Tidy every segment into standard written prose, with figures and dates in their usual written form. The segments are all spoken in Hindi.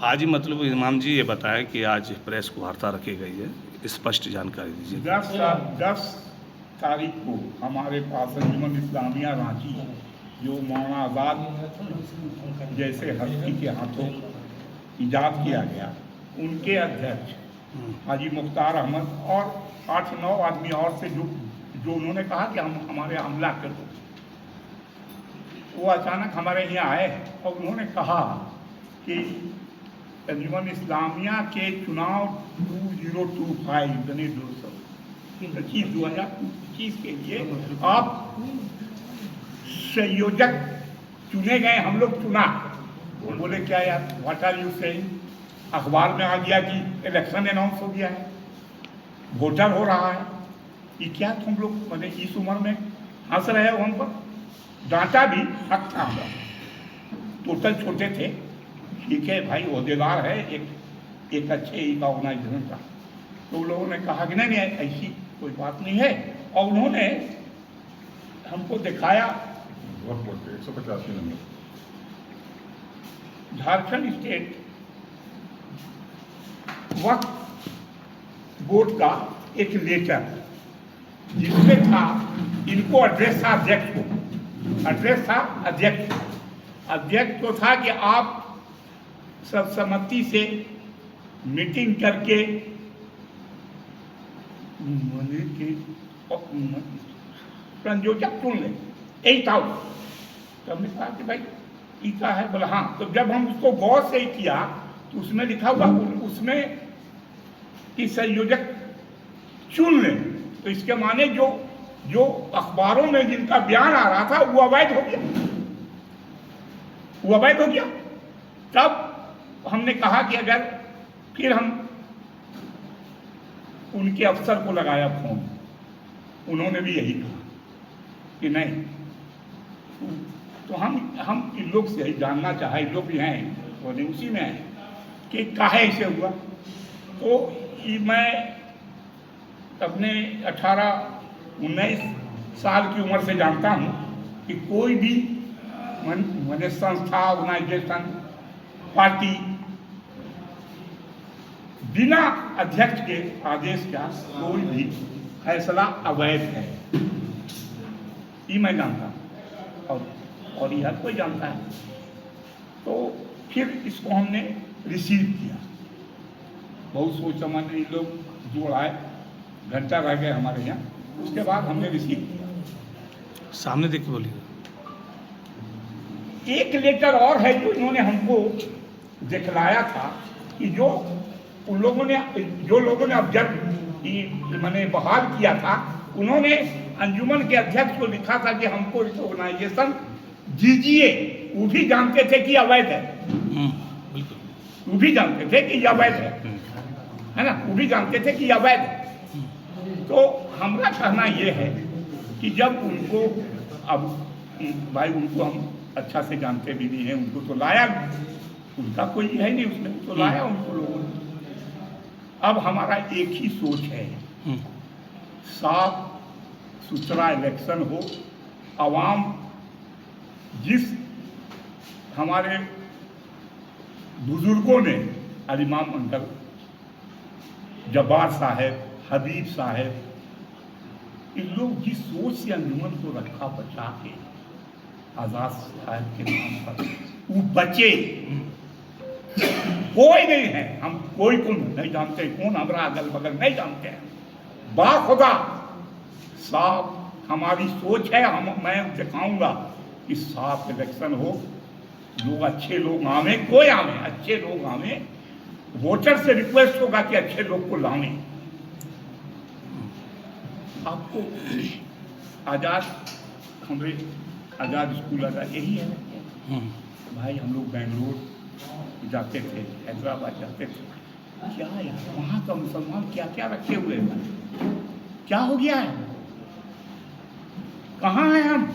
हाजी मतलब इमाम जी ये बताएं कि आज प्रेस को वार्ता रखी गई है, स्पष्ट जानकारी दीजिए। 10 तारीख को हमारे पास अंजुमन इस्लामिया रांची, जो मौलाना आज़ाद जैसे हस्ती के हाथों ईजाद किया गया, उनके अध्यक्ष हाजी मुख्तार अहमद और 8-9 आदमी और से जो उन्होंने कहा कि हम हमारे हमला करो, वो अचानक हमारे यहाँ आए और उन्होंने कहा कि अंजुमन इस्लामिया के चुनाव 2025 यानी 2025 के लिए आप संयोजक चुने गए, हम लोग चुना। वो बोले क्या यार, व्हाट आर यू सेइंग? अखबार में आ गया कि इलेक्शन अनाउंस हो गया है, वोटर हो रहा है, ये क्या तुम लोग मैंने इस उम्र में हंस रहे हो हम पर? डांटा भी, हक था हमारा, टोटल छोटे थे, ठीक है भाई ओहदेदार है एक अच्छे एक ऑर्गेनाइजेशन का। तो उन लोगों ने कहा कि नहीं ऐसी कोई बात नहीं है, और उन्होंने हमको दिखाया 185 नंबर झारखंड स्टेट वक्फ बोर्ड का एक लेटर, जिसमें था, इनको एड्रेस था अध्यक्ष को, एड्रेस था अध्यक्ष को था कि आप सर्वसम्मति से मीटिंग करके संयोजक चुन लें, यही था। तो हमने कहा कि भाई टीका है, बोला हाँ। तो जब हम उसको गौर से किया तो उसमें लिखा हुआ उसमें कि संयोजक चुन लें, तो इसके माने जो अखबारों में जिनका बयान आ रहा था वो अवैध हो गया। तब हमने कहा कि अगर फिर हम उनके अफसर को लगाया फोन, उन्होंने भी यही कहा कि नहीं। तो हम इन लोग से जानना चाहे, इन लोग भी हैं और उसी में हैं कि काहे ऐसे हुआ। तो मैं अपने 18-19 साल की उम्र से जानता हूँ कि कोई भी मैंने संस्था, ऑर्गेनाइजेशन, पार्टी बिना अध्यक्ष के आदेश का कोई भी फैसला अवैध है, ये मैं जानता हूँ और यह कोई जानता है। तो फिर इसको हमने रिसीव किया, बहुत सोच समझ इन लोग जो आए, घंटा रह गए हमारे यहाँ, उसके बाद हमने रिसीव किया। सामने देख के बोलिए। एक लेटर और है जो इन्होंने हमको दिखलाया था कि जो लोगों ने ऑब्जर्व मैंने बहाल किया था, उन्होंने अंजुमन के अध्यक्ष को लिखा था कि हमको ऑर्गेनाइजेशन दीजिए। वो भी जानते थे कि अवैध है, वो भी जानते थे कि अवैध है ना, वो भी जानते थे कि अवैध है। तो हमारा कहना यह है कि जब उनको, अब भाई उनको हम अच्छा से जानते भी नहीं हैं, उनको तो लाया, उनका कोई है नहीं उसमें, तो लाया उनको लोगों ने। अब हमारा एक ही सोच है, साफ सुथरा इलेक्शन हो, आवाम जिस हमारे बुजुर्गों ने, इमाम अंकल, जब्बार साहब, हबीब साहब, इन लोग जिस सोच से अंजुमन को रखा बचा के, आज़ाद साहब के नाम पर, वो बचे। कोई नहीं है, हम कोई को नहीं जानते, कौन हमारा अगल बगल नहीं जानते हैं, बाखुदा साफ हमारी सोच है। मैं दिखाऊंगा कि साफ इलेक्शन हो, लोग अच्छे लोग आवे, कोई आवे, अच्छे लोग आवे, वोटर से रिक्वेस्ट होगा कि अच्छे लोग को लावे। आपको आज़ाद, हमारे आज़ाद स्कूल आज़ाद यही है भाई। हम लोग बेंगलोर जाते थे, हैदराबाद जाते थे, क्या यार वहाँ का मुसलमान क्या क्या रखे हुए हैं, क्या हो गया है, कहाँ हैं हम?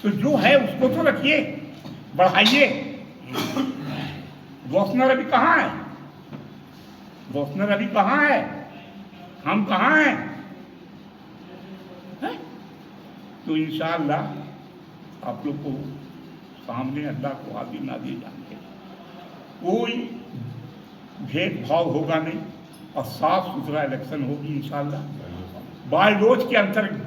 तो जो है उसको तो रखिए, बढ़ाइए। गवर्नर अभी कहाँ है? गवर्नर अभी कहाँ है? हम कहाँ हैं? तो इंशाअल्लाह आप लोग को सामने अल्लाह को हाजिर नाज़िर जान के कोई भेदभाव होगा नहीं और साफ सुथरा इलेक्शन होगी इंशाल्लाह। बायलॉज के अंतर्गत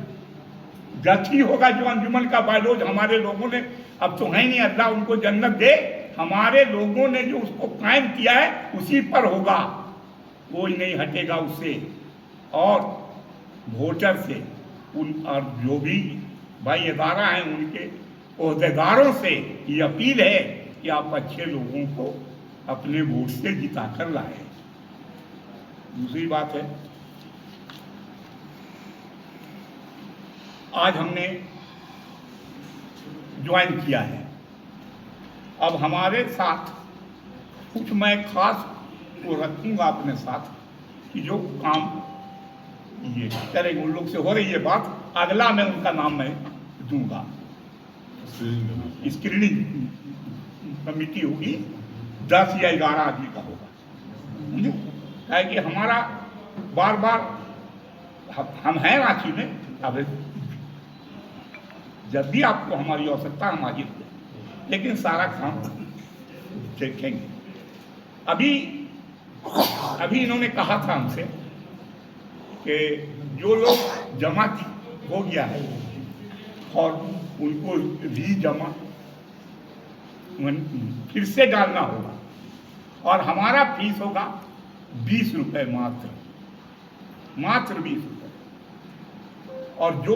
गति होगा, जो अंजुमन का बायलॉज हमारे लोगों ने, अब तो है नहीं, अल्लाह उनको जन्नत दे, हमारे लोगों ने जो उसको कायम किया है उसी पर होगा, कोई नहीं हटेगा उससे। और वोटर से और जो भी भाई इदारा हैं उनके ओहदेदारों से ये अपील है कि आप अच्छे लोगों को अपने वोट से जिता कर लाए। दूसरी बात है, आज हमने ज्वाइन किया है, अब हमारे साथ कुछ मैं खास वो रखूंगा अपने साथ कि जो काम ये करेंगे, उन लोग से हो रही है बात, अगला मैं उनका नाम मैं दूंगा। स्क्रीनिंग कमेटी होगी, 10 या 11 आदमी का होगा, है कि हमारा बार बार हम हैं रांची में, अब जब भी आपको हमारी आवश्यकता हम हाजिर हों, लेकिन सारा काम देखेंगे। अभी इन्होंने कहा था हमसे कि जो लोग जमा हो गया है और उनको रीजमा फिर से डालना होगा, और हमारा फीस होगा 20 रुपये मात्र 20 रुपये, और जो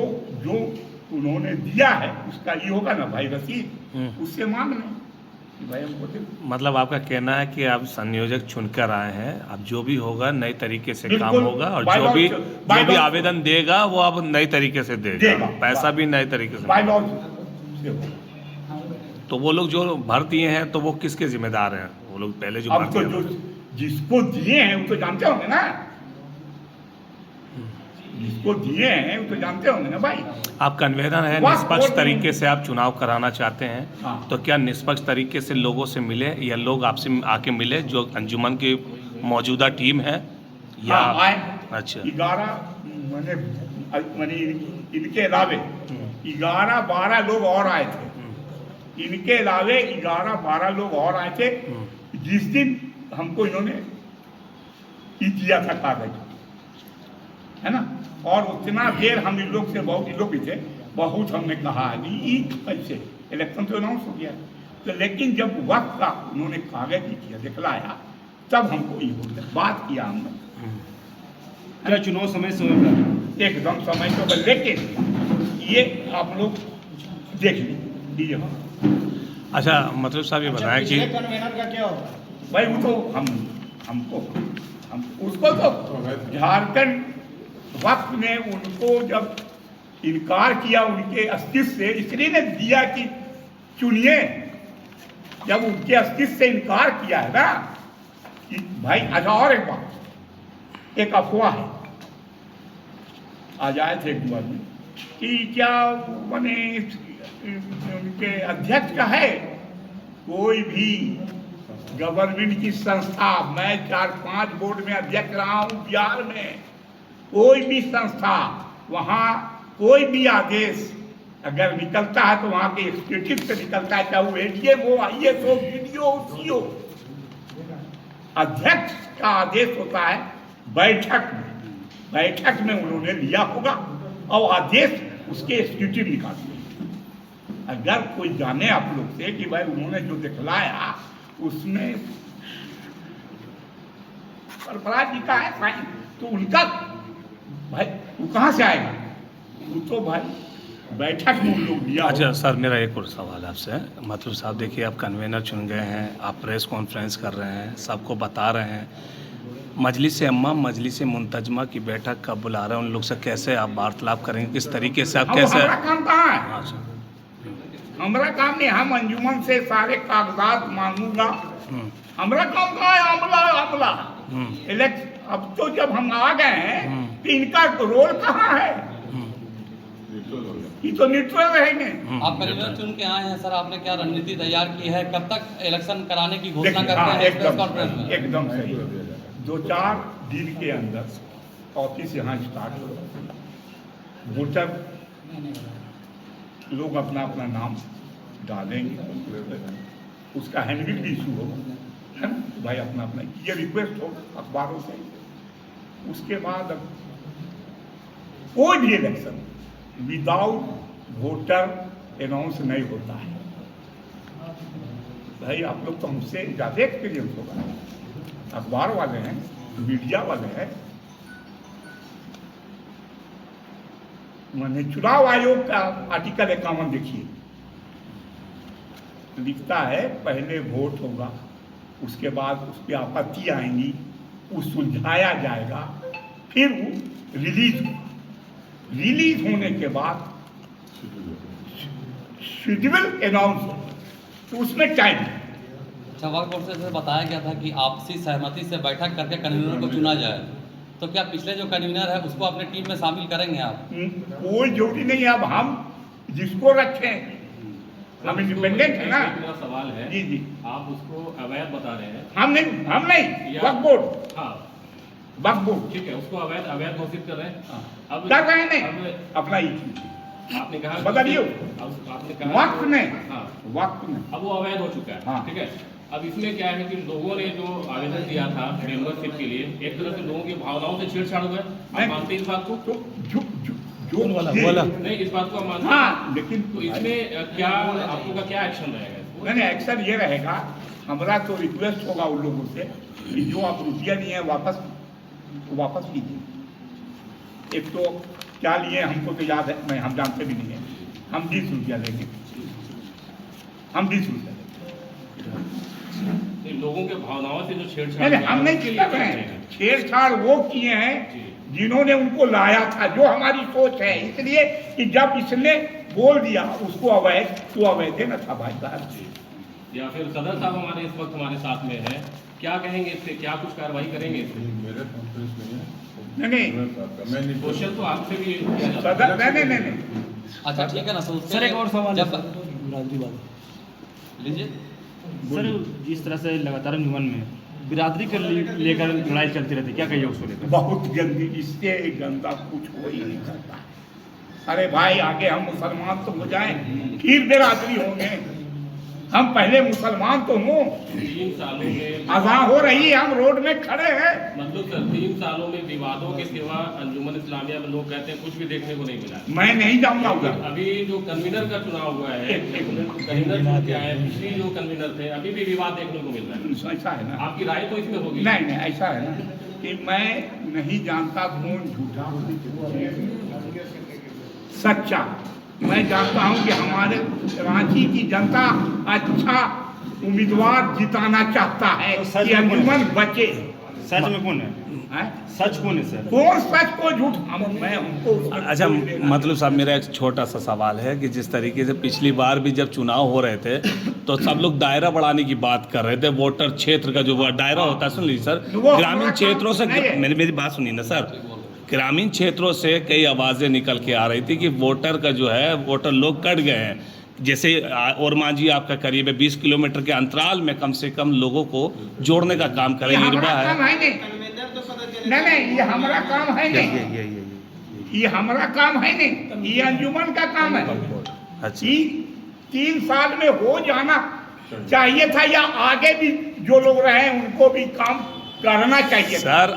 उन्होंने दिया है उसका ये होगा ना भाई रसीद, उससे मांग लें कि भाई हमको दे। मतलब आपका कहना है कि आप संयोजक चुनकर आए हैं, अब जो भी होगा नए तरीके से काम बिल्कुल, होगा, और बाय जो लॉ भी आवेदन देगा वो अब नए तरीके से देगा, पैसा भी नए तरीके से बाय लॉ मिलेगा। से होगा। तो वो लोग जो भर दिए हैं तो वो किसके जिम्मेदार हैं? वो लोग पहले जो अब भर तो दिए जो जिसको दिए हैं वो तो जानते होंगे ना, जिसको दिए हैं वो तो जानते होंगे ना भाई। आपका निवेदन है वक्त निष्पक्ष और तरीके से आप चुनाव कराना चाहते हैं, हाँ। तो क्या निष्पक्ष तरीके से लोगों से मिले या लोग आपसे आके मिले जो अंजुमन की मौजूदा टीम है या हाँ, आए। अच्छा 11 मैंने इनके अलावे 11-12 लोग और आए थे, इनके अलावे 11-12 लोग और आए थे। जिस दिन हमको इन्होंने दिया था कागज, है ना, और उतना देर हम इन लोग से बहुत, इन लोग भी थे बहुत, हमने कहा नहीं कैसे इलेक्शन तो अनाउंस हो गया, तो लेकिन जब वक्त का उन्होंने कागज ही किया दिखलाया, तब हमको ये बात किया हमने। क्या चुनाव समय पर एकदम समय तो, लेकिन ये आप लोग देख लीजिए। अच्छा मतलब साहब ये बताएं कि कन्वेनर का क्या होगा? भाई वो तो हम उसको तो झारखंड वक्त ने उनको जब इनकार किया उनके अस्तित्व से, इसलिए ने दिया कि चुनिए, जब उनके अस्तित्व से इनकार किया है ना कि भाई। अच्छा और एक बात, एक अफवाह है, आज आए थे एक बार में कि क्या मैंने उनके अध्यक्ष का है, कोई भी गवर्नमेंट की संस्था, मैं 4-5 बोर्ड में अध्यक्ष रहा हूँ बिहार में, कोई भी संस्था, वहाँ कोई भी आदेश अगर निकलता है तो वहाँ के एग्जीक्यूटिव से निकलता है, चाहे वो एडीएम हो, आईएएस हो, बीडीओ, सीओ। अध्यक्ष का आदेश होता है बैठक में उन्होंने लिया होगा और आदेश उसके एग्जीक्यूटिव निकालते हैं। अगर कोई जाने आप लोग से कि भाई उन्होंने जो दिखलाया उसमें सरफराज जी का है साइन, तो उनका भाई वो कहाँ से आएगा? वो तो भाई बैठक में उन लोग लिया। अच्छा सर, मेरा एक और सवाल आपसे, मतलब साहब देखिए आप कन्वेनर चुन गए हैं, आप प्रेस कॉन्फ्रेंस कर रहे हैं, सबको बता रहे हैं, मजलिस अम्मा मजलिस मुंतजमा की बैठक कब बुला रहे हैं, उन लोग से कैसे आप वार्तालाप करेंगे, किस तरीके से आप कैसे? हमारा काम कहाँ है? हाँ सर, हमारा काम नहीं, हम अंजुमन से सारे कागजात मांगूंगा, हमारा काम कहाँ है? अमला इलेक्शन। अब तो जब हम आ गए हैं तो इनका रोल कहाँ है? ये तो न्यूट्रल रहेंगे। आप कन्वेनर चुन के आए हैं सर, आपने क्या रणनीति तैयार की है, कब तक इलेक्शन कराने की घोषणा करते हाँ, हैं प्रेस कॉन्फ्रेंस में? एकदम सही। 2-4 दिन के अंदर ऑफिस यहाँ स्टार्ट होगा, वोटर लोग अपना अपना नाम डालेंगे, उसका हैंडबिल भी इशू होगा, है ना, भाई अपना अपना ये रिक्वेस्ट हो अखबारों से। उसके बाद अब कोई भी इलेक्शन विदाउट वोटर अनाउंस नहीं होता है। भाई आप लोग तो हमसे ज़्यादा एक्सपीरियंस होगा, अखबार वाले हैं, मीडिया वाले हैं। मैंने चुनाव आयोग का आर्टिकल 51 देखिए, लिखता है पहले वोट होगा, उसके बाद उस पर आपत्ति आएंगी, वो सुलझाया जाएगा, फिर वो रिलीज होने के बाद शेड्यूल अनाउंस होगा, तो उसमें टाइम है। अच्छा, वक्त बोर्ड से बताया गया था कि आपसी सहमति से बैठक करके कन्वीनर को चुना जाए, तो क्या पिछले जो कन्वीनर है उसको अपने टीम में शामिल करेंगे आप? कोई जरूरी नहीं है, अब हम जिसको रखें, हम इंडिपेंडेंट है ना। मेरा सवाल है, जी जी, आप उसको अवैध बता रहे हैं। हम नहीं वक्फ बोर्ड, हाँ वक्फ बोर्ड ठीक है, उसको अवैध घोषित कर रहे हैं। अब कर रहे हैं नहीं, अब अपना ही आपने कहा बताइए, आपने कहा वक्त में, हाँ वक्त में अब वो अवैध हो चुका है। हाँ। ठीक है, अब इसमें क्या है कि लोगों ने जो आवेदन दिया था मेंबरशिप के लिए, एक तरह से लोगों की भावनाओं से छेड़छाड़ हो गया। आप नहीं। मानते हैं इस बात को? तो जो नहीं, इस बात को आप मानते हैं? हाँ, लेकिन तो इसमें क्या आप लोग का क्या एक्शन रहेगा? नहीं, एक्शन ये रहेगा, हमारा तो रिक्वेस्ट होगा उन लोगों से कि जो आप रुपया लिए हैं वापस कीजिए। एक तो क्या लिए हमको तो याद है, हम जानते भी नहीं है, हम 20 रुपया लेंगे, हम 20 रुपया लेंगे। लोगों के भावनाओं से जो छेड़छाड़ नहीं, हम नहीं कर रहे हैं, छेड़छाड़ वो किए हैं जिन्होंने उनको लाया था, जो हमारी सोच है। इसलिए कि जब इसने बोल दिया उसको अवैध, तो अवैध न था भाई साहब। या फिर सदर साहब हमारे इस वक्त हमारे साथ में है, क्या कहेंगे इससे, क्या कुछ कार्रवाई करेंगे इससे? मेरे कॉन्फ्रेंस नहीं है, नहीं मैं नहीं क्वेश्चन तो आपसे भी किया जाता है। सदर नहीं। अच्छा ठीक है ना, तो सर एक और सवाल है जब बिरादरी वाला। लीजिए। सर जिस तरह से लगातार अंजुमन में बिरादरी को लेकर लड़ाई चलती रहती है, क्या कहिए उसको लेकर? बहुत गंदी, इससे गंदा कुछ हो ही नहीं सकता। अरे भाई आगे हम मुसलमान तो हो जाएं, फिर बिरादरी होंगे। हम पहले मुसलमान तो हों। 3 सालों में अज़ां हो रही है, हम रोड में खड़े हैं। मतलब सर 3 सालों में विवादों के सिवा अंजुमन इस्लामिया में लोग कहते हैं कुछ भी देखने को नहीं मिला। मैं नहीं जाऊंगा उधर। अभी जो कन्वीनर का चुनाव हुआ है, कन्वीनर चुन के आए, पिछली जो कन्वीनर थे, अभी भी विवाद देखने को मिल रहा है। ऐसा है ना, आपकी राय तो इसमें होगी? नहीं, ऐसा है ना कि मैं नहीं जानता कौन झूठा सच्चा। मैं जानता हूं कि हमारे रांची की जनता अच्छा उम्मीदवार जिताना चाहता है कि अंजुमन बचे। सच में कौन है? हैं? सच कौन है सर? कौन सच को झूठ, मैं हमको उसमें अच्छा, कोई लेना मतलब साहब मेरा एक छोटा सा सवाल है कि जिस तरीके से पिछली बार भी जब चुनाव हो रहे थे तो सब लोग दायरा बढ़ाने की बात कर रहे थे, वोटर क्षेत्र का जो दायरा होता है, सुन लीजिए सर, वो ग्रामीण क्षेत्रों से, नहीं है। मेरी बात सुनिए ना सर, ग्रामीण क्षेत्रों से कई आवाज़ें निकल के आ रही थी कि वोटर का जो है, वोटर लोग कट गए हैं। जैसे और मांझी आपका करीब 20 किलोमीटर के अंतराल में कम से कम लोगों को जोड़ने का काम ये करें, हमारा इरबा काम है। है नहीं, ये हमारा काम है नहीं, ये हमारा काम है नहीं, ये अंजुमन का काम है। अच्छा, 3 साल में हो जाना चाहिए था, या आगे भी जो लोग रहे हैं उनको भी काम करना चाहिए था। सर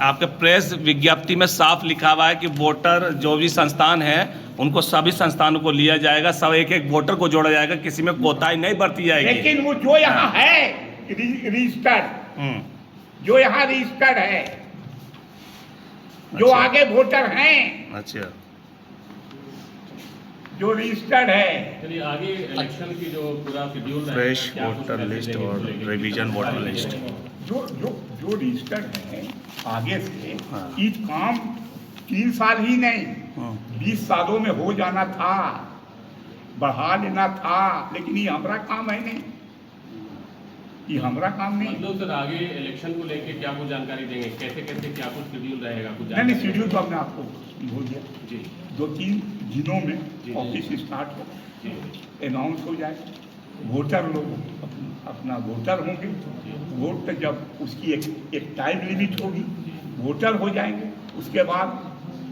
आपका प्रेस विज्ञप्ति में साफ लिखा हुआ है कि वोटर जो भी संस्थान है उनको सभी संस्थानों को लिया जाएगा, सब एक वोटर को जोड़ा जाएगा, किसी में कोताही नहीं बरती जाएगी। लेकिन वो जो यहाँ है रजिस्टर्ड, जो यहाँ रजिस्टर्ड है, जो अच्छा। आगे वोटर हैं, अच्छा, जो रजिस्टर्ड है, चलिए आगे इलेक्शन की जो पूरा शेड्यूल रहेगा, फ्रेश क्या कुछ वोटर मैसेज लिस्ट देंगे और इसको लेके? Revision voter list. जो रजिस्टर्ड है आगे से, हाँ। ये काम 3 साल ही नहीं 20 सालों में हो जाना था, बढ़ा लेना था, लेकिन ये हमारा काम है नहीं, ये हमारा काम नहीं। मतलब सर आगे इलेक्शन को लेके क्या कुछ जानकारी देंगे, कैसे कैसे क्या कुछ शेड्यूल रहेगा, कुछ नहीं, जानकारी? शेड्यूल तो हमने आपको बोल दिया। जी 2-3 दिनों में जी। ऑफिस स्टार्ट हो, जी अनाउंस हो जाए, वोटर लोग अपना वोटर होंगे, वोट पे जब उसकी एक टाइम लिमिट होगी, वोटर हो जाएंगे, उसके बाद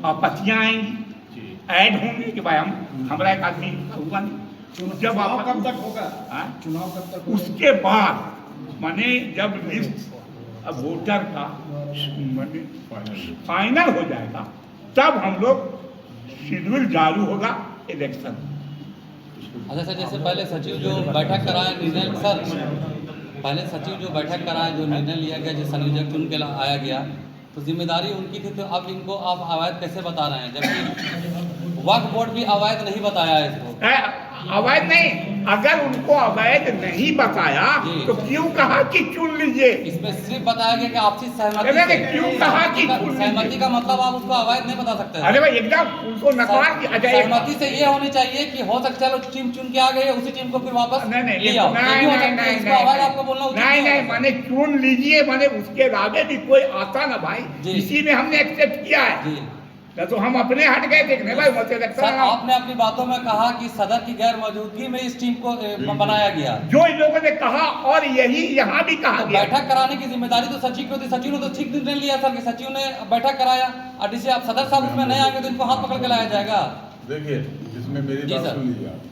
आपत्तियां आएंगी, जी ऐड होंगे कि भाई हमारा एक आदमी हुआ नहीं, जब चुनाव आप कब तक होगा? हाँ? चुनाव कब तक उसके बाद माने जब लिस्ट अब वोटर का माने फाइनल हो जाएगा तब हम लोग शेड्यूल जारी होगा इलेक्शन। अच्छा सर, जैसे पहले सचिव जो बैठक कराया निर्णय सर, पहले सचिव जो बैठक कराया जो निर्णय लिया गया, जो संयोजक चुन के आया गया, तो जिम्मेदारी उनकी थी, तो अब इनको आप अवैध कैसे बता रहे हैं, जबकि वक्फ बोर्ड भी अवैध नहीं बताया है इसको? अवैध नहीं, अगर उनको अवैध नहीं बताया तो क्यों कहा कि चुन लीजिए? इसमें सिर्फ बताया गया कि आपसी सहमति अरे क्यों कहा कि चुन लीजिए? सहमति का मतलब आप उसको अवैध नहीं बता सकते। अरे भाई एकदम उनको नकार किया जाए। सहमति से ये होनी चाहिए कि हो सकता है टीम चुन के आ गई है, उसी टीम को फिर वापस नहीं ले आओ। ये भी हो सकता है, इसको अवैध आपको बोलना उचित नहीं नहीं नहीं, माने चुन लीजिए, माने उसके आगे भी कोई आता ना भाई, जी। इसी में हमने एक्सेप्ट किया है। जी न तो हम अपने हट गए थे नहीं भाई मुझे लगता सर, है आपने अपनी बातों में कहा कि सदर की गैर मौजूदगी में इस टीम को बनाया गया। जो इन लोगों ने कहा और यही यहाँ भी कहा तो गया। बैठक कराने की जिम्मेदारी तो सचिव की होती, सचिव ने तो ठीक निर्णय लिया सर कि सचिव ने बैठक कराया, और जिसे आप सदर साहब उसमें नहीं आएंगे तो इनको हाथ पकड़ के लाया जाएगा। देखिए, इसमें मेरी जी बात सर। सुन लीजिए आप।